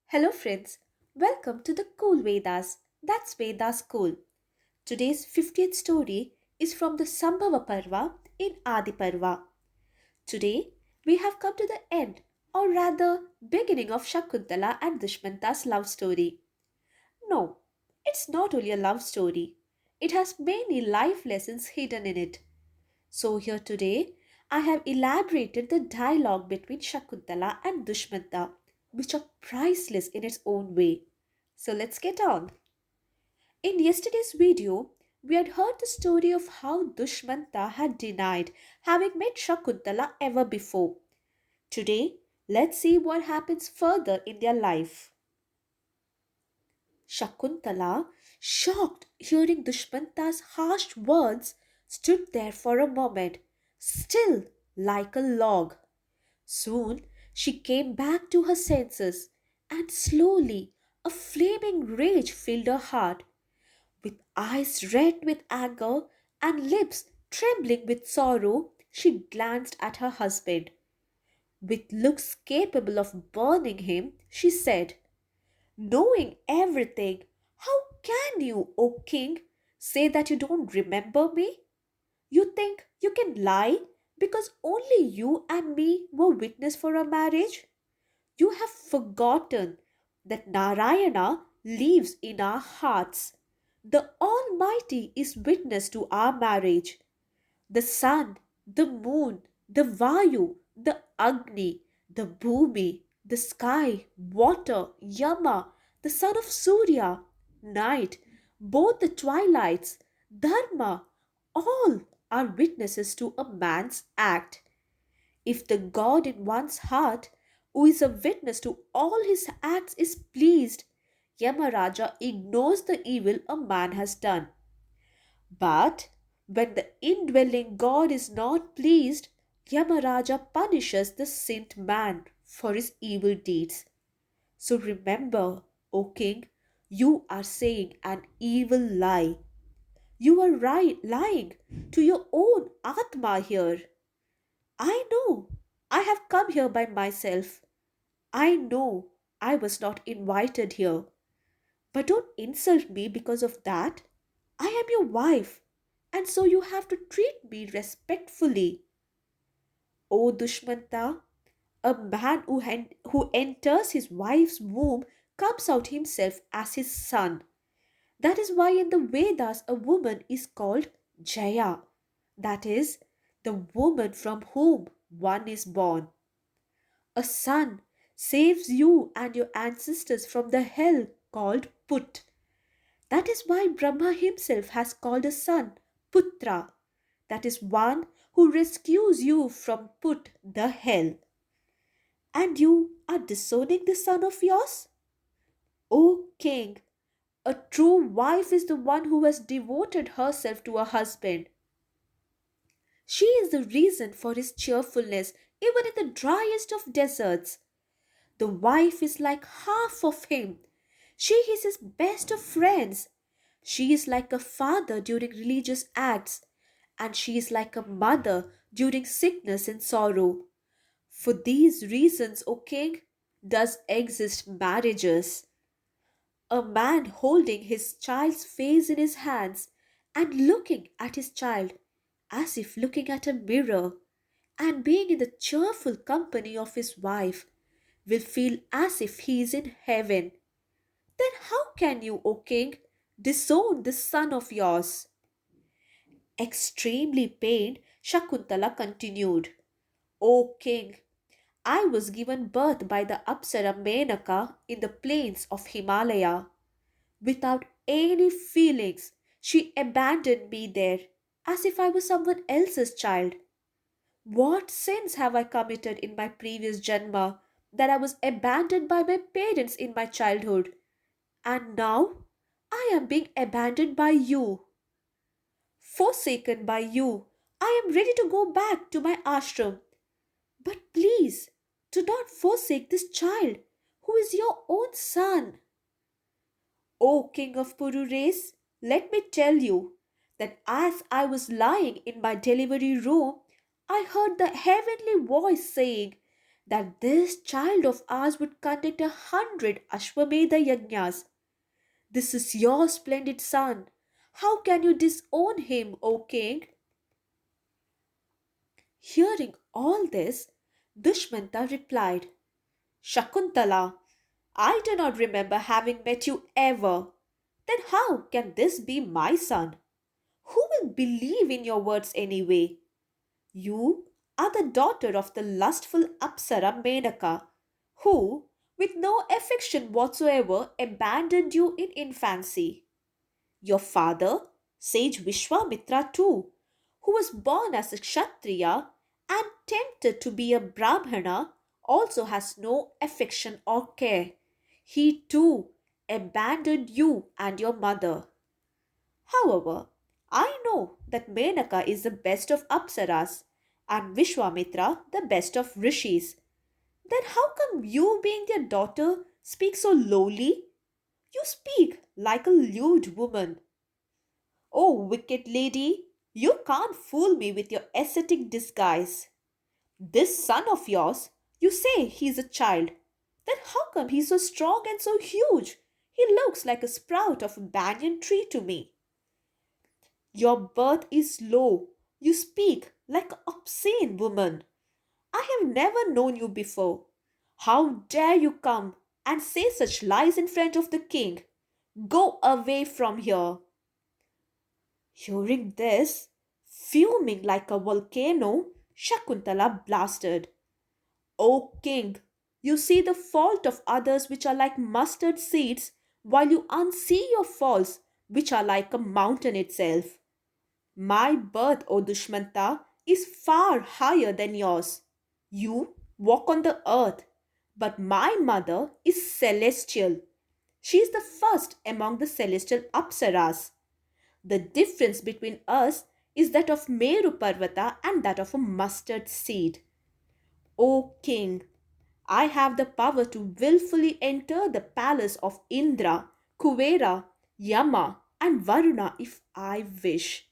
Hello, friends. Welcome to the Cool Vedas. That's Vedas Cool. Today's 50th story is from the Sambhava Parva in Adi Parva. Today, we have come to the end, or rather, beginning of Shakuntala and Dushmanta's love story. No, it's not only a love story, it has many life lessons hidden in it. So, here today, I have elaborated the dialogue between Shakuntala and Dushmanta, which are priceless in its own way. So, let's get on. In yesterday's video, we had heard the story of how Dushmanta had denied having met Shakuntala ever before. Today, let's see what happens further in their life. Shakuntala, shocked hearing Dushmanta's harsh words, stood there for a moment, still like a log. Soon she came back to her senses, and slowly a flaming rage filled her heart. With eyes red with anger and lips trembling with sorrow, she glanced at her husband. With looks capable of burning him, she said, knowing everything, how can you, O king, say that you don't remember me? You think you can lie because only you and me were witness for our marriage? You have forgotten that Narayana lives in our hearts. The Almighty is witness to our marriage. The sun, the moon, the Vayu, the Agni, the Bhumi, the sky, water, Yama, the son of Surya, night, both the twilights, Dharma, all are witnesses to a man's act. If the God in one's heart, who is a witness to all his acts, is pleased, Yamaraja ignores the evil a man has done. But when the indwelling God is not pleased, Yamaraja punishes the sent man for his evil deeds. So remember, O king, you are saying an evil lie. You are lying to your own Atma here. I know I have come here by myself. I know I was not invited here. But don't insult me because of that. I am your wife, and so you have to treat me respectfully. O Dushmanta, a man who enters his wife's womb comes out himself as his son. That is why in the Vedas a woman is called Jaya. That is, the woman from whom one is born. A son saves you and your ancestors from the hell called Put. That is why Brahma himself has called a son Putra. That is one who rescues you from Put, the hell. And you are disowning this son of yours? O king, a true wife is the one who has devoted herself to her husband. She is the reason for his cheerfulness even in the driest of deserts. The wife is like half of him. She is his best of friends. She is like a father during religious acts, and she is like a mother during sickness and sorrow. For these reasons, O king, does exist marriages. A man holding his child's face in his hands and looking at his child as if looking at a mirror, and being in the cheerful company of his wife will feel as if he is in heaven. Then how can you, O king, disown this son of yours? Extremely pained, Shakuntala continued, O king, I was given birth by the Apsara Menaka in the plains of Himalaya. Without any feelings, she abandoned me there as if I was someone else's child. What sins have I committed in my previous Janma that I was abandoned by my parents in my childhood? And now I am being abandoned by you, forsaken by you. I am ready to go back to my ashram. But please, do not forsake this child who is your own son. O king of Puru race, let me tell you that as I was lying in my delivery room, I heard the heavenly voice saying that this child of ours would conduct 100 Ashwamedha Yajnas. This is your splendid son. How can you disown him, O king? Hearing all this, Dushmanta replied, Shakuntala, I do not remember having met you ever. Then how can this be my son? Who will believe in your words anyway? You are the daughter of the lustful Apsara Menaka, who, with no affection whatsoever, abandoned you in infancy. Your father, sage Vishwamitra too, who was born as a Kshatriya and tempted to be a Brahmana, also has no affection or care. He too abandoned you and your mother. However, I know that Menaka is the best of Apsaras and Vishwamitra the best of Rishis. Then how come you, being their daughter, speak so lowly? You speak like a lewd woman. Oh, wicked lady, you can't fool me with your ascetic disguise. This son of yours, you say he's a child. Then how come he's so strong and so huge? He looks like a sprout of a banyan tree to me. Your birth is low. You speak like an obscene woman. I have never known you before. How dare you come and say such lies in front of the king? Go away from here. Hearing this, fuming like a volcano, Shakuntala blasted. O king, you see the fault of others which are like mustard seeds, while you unsee your faults which are like a mountain itself. My birth, O Dushmanta, is far higher than yours. You walk on the earth, but my mother is celestial. She is the first among the celestial Apsaras. The difference between us is that of Meru Parvata and that of a mustard seed. O king, I have the power to willfully enter the palace of Indra, Kuvera, Yama, and Varuna if I wish.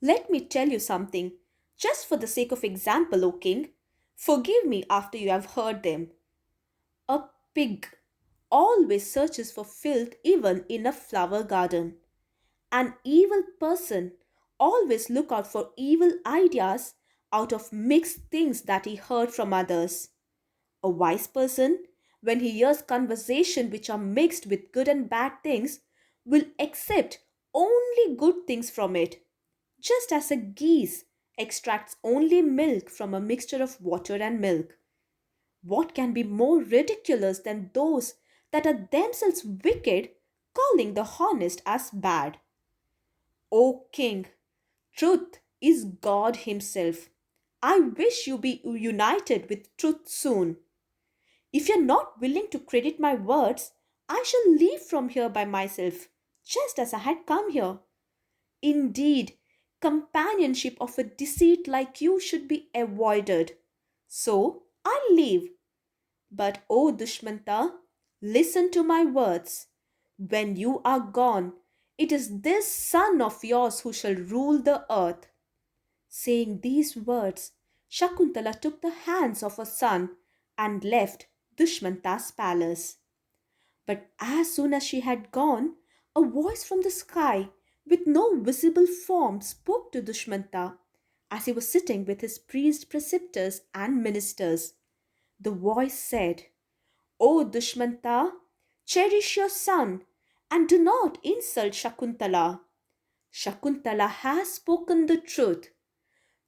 Let me tell you something, just for the sake of example, O king. Forgive me after you have heard them. A pig always searches for filth even in a flower garden. An evil person always look out for evil ideas out of mixed things that he heard from others. A wise person, when he hears conversation which are mixed with good and bad things, will accept only good things from it, just as a geese extracts only milk from a mixture of water and milk. What can be more ridiculous than those that are themselves wicked, calling the honest as bad? O king, truth is God Himself. I wish you be united with truth soon. If you're not willing to credit my words, I shall leave from here by myself, just as I had come here. Indeed, companionship of a deceit like you should be avoided. So I'll leave. But, O Dushmanta, listen to my words. When you are gone, it is this son of yours who shall rule the earth. Saying these words, Shakuntala took the hands of her son and left Dushmanta's palace. But as soon as she had gone, a voice from the sky with no visible form spoke to Dushmanta as he was sitting with his priests, preceptors, and ministers. The voice said, O Dushmanta, cherish your son and do not insult Shakuntala. Shakuntala has spoken the truth.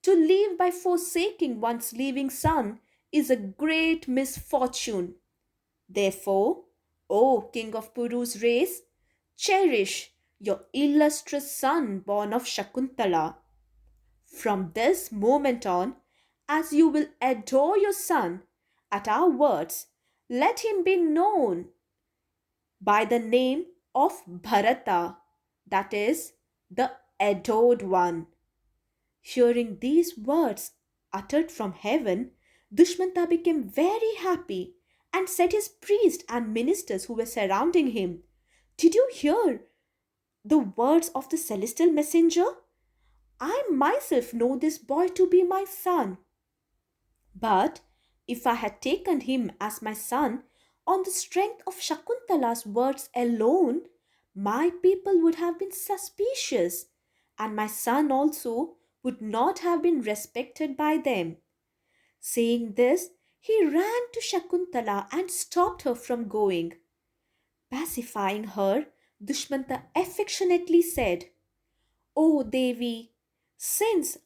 To leave by forsaking one's living son is a great misfortune. Therefore, O king of Puru's race, cherish your illustrious son born of Shakuntala. From this moment on, as you will adore your son, at our words, let him be known by the name of Bharata, that is, the adored one. Hearing these words uttered from heaven, Dushmanta became very happy and said his priests and ministers who were surrounding him, Did you hear the words of the celestial messenger? I myself know this boy to be my son. But If I had taken him as my son on the strength of Shakuntala's words alone, my people would have been suspicious, and my son also would not have been respected by them. Saying this, he ran to Shakuntala and stopped her from going. Pacifying her, Dushmanta affectionately said, "O Devi, since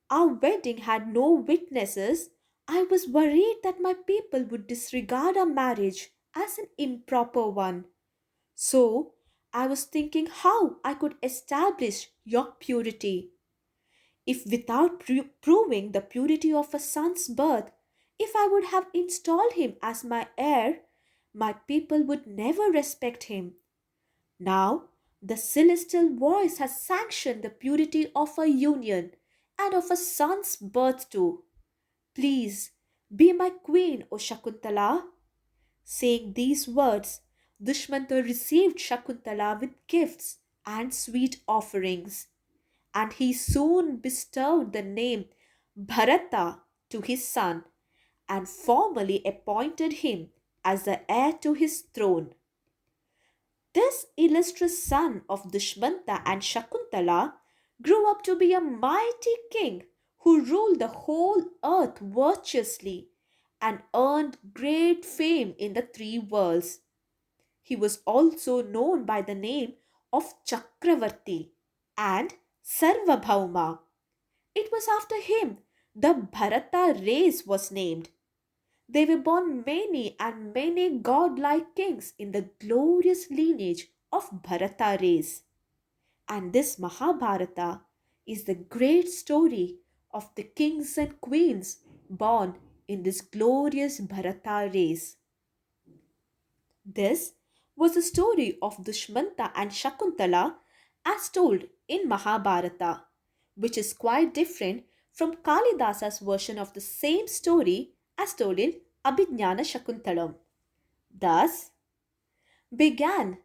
our wedding had no witnesses, I was worried that my people would disregard our marriage as an improper one. So I was thinking how I could establish your purity. If without proving the purity of a son's birth, if I would have installed him as my heir, my people would never respect him. Now, the celestial voice has sanctioned the purity of a union and of a son's birth too. Please be my queen, O Shakuntala." Saying these words, Dushmanta received Shakuntala with gifts and sweet offerings, and he soon bestowed the name Bharata to his son and formally appointed him as the heir to his throne. This illustrious son of Dushmanta and Shakuntala grew up to be a mighty king who ruled the whole earth virtuously and earned great fame in the three worlds. He was also known by the name of Chakravarti and Sarvabhauma. It was after him the Bharata race was named. They were born many and many godlike kings in the glorious lineage of Bharata race. And this Mahabharata is the great story of the kings and queens born in this glorious Bharata race. This was the story of Dushmanta and Shakuntala as told in Mahabharata, which is quite different from Kalidasa's version of the same story as told in Abhijnana Shakuntalam. Thus began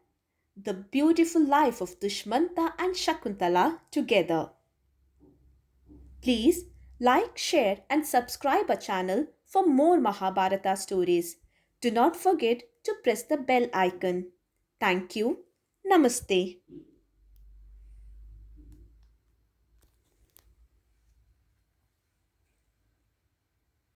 the beautiful life of Dushmanta and Shakuntala together. Please like, share, and subscribe our channel for more Mahabharata stories. Do not forget to press the bell icon. Thank you. Namaste.